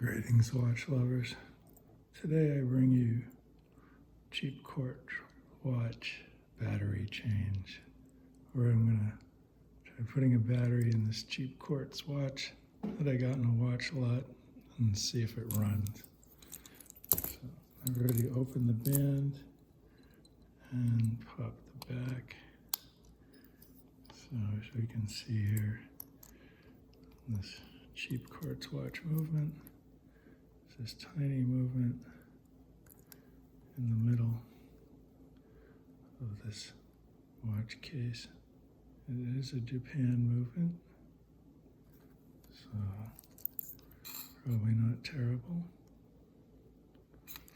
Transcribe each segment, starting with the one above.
Greetings, watch lovers. Today I bring you cheap Quartz watch battery change, where I'm going to try putting a battery in this cheap Quartz watch that I got in a watch lot and see if it runs. So I've already opened the band and popped the back. So as we can see here, this cheap Quartz watch movement. This tiny movement in the middle of this watch case. It is a Japan movement, so probably not terrible.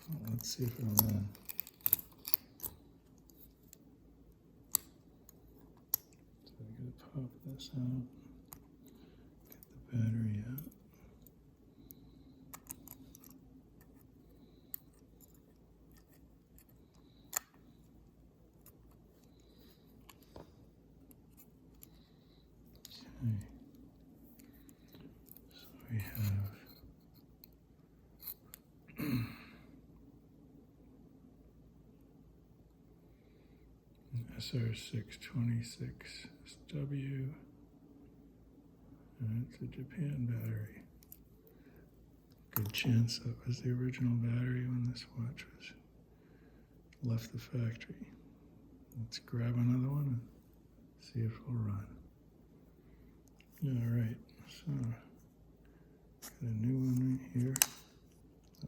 Well, let's see if it'll run. So I'm going to pop this out, get the battery out. Okay. So we have SR626SW, and it's a Japan battery. Good chance that was the original battery when this watch was left the factory. Let's grab another one and see if it'll run. All right, so got a new one right here.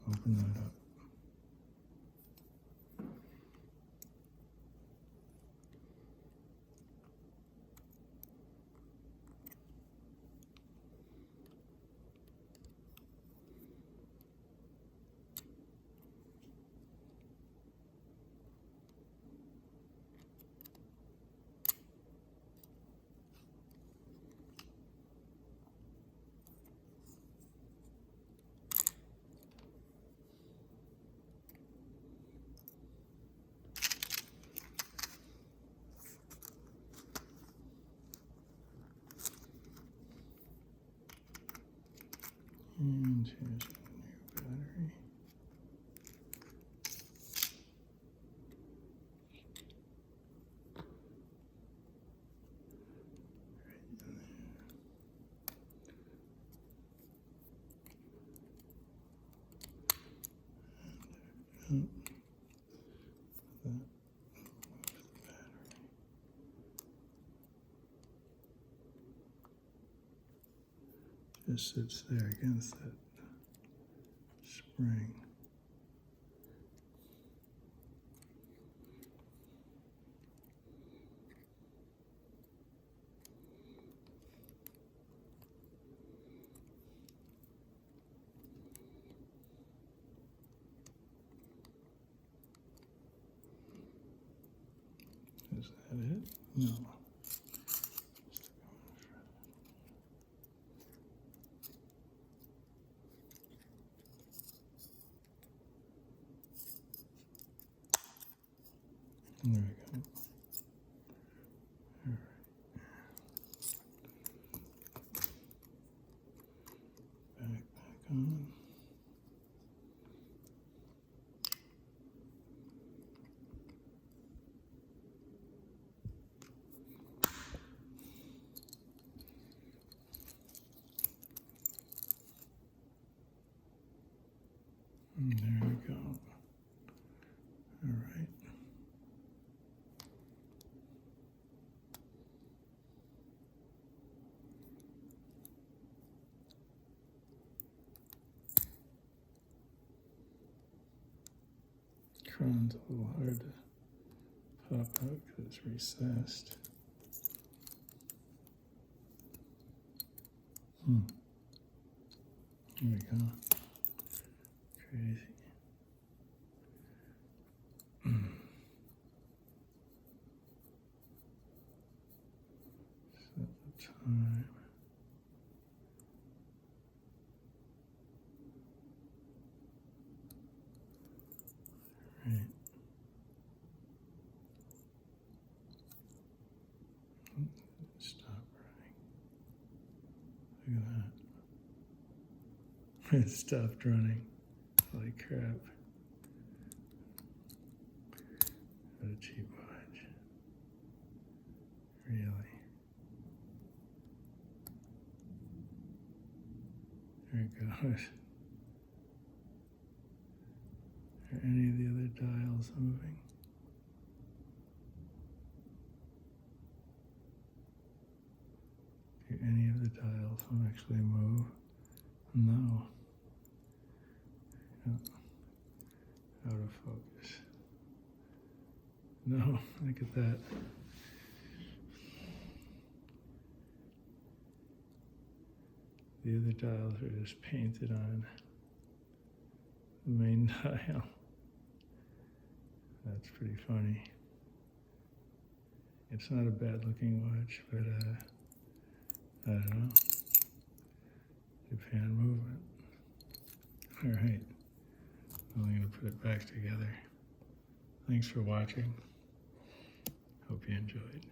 I'll open that up. And here's a new battery. Right in there. Just sits there against that spring. Is that it? No. There we go. All right. Back on. And there we go. All right. Crown's a little hard to pop out because it's recessed. There we go. Crazy. Set the time. Right. Stop running. Look at It stopped running. Holy crap. What a cheap watch. Really. There it goes. Are any of the other dials moving? Do any of the dials actually move? No. No. Out of focus. No, look at that. The other dials are just painted on the main dial. That's pretty funny. It's not a bad looking watch, but I don't know. Japan movement. All right. I'm going to put it back together. Thanks for watching. Hope you enjoyed.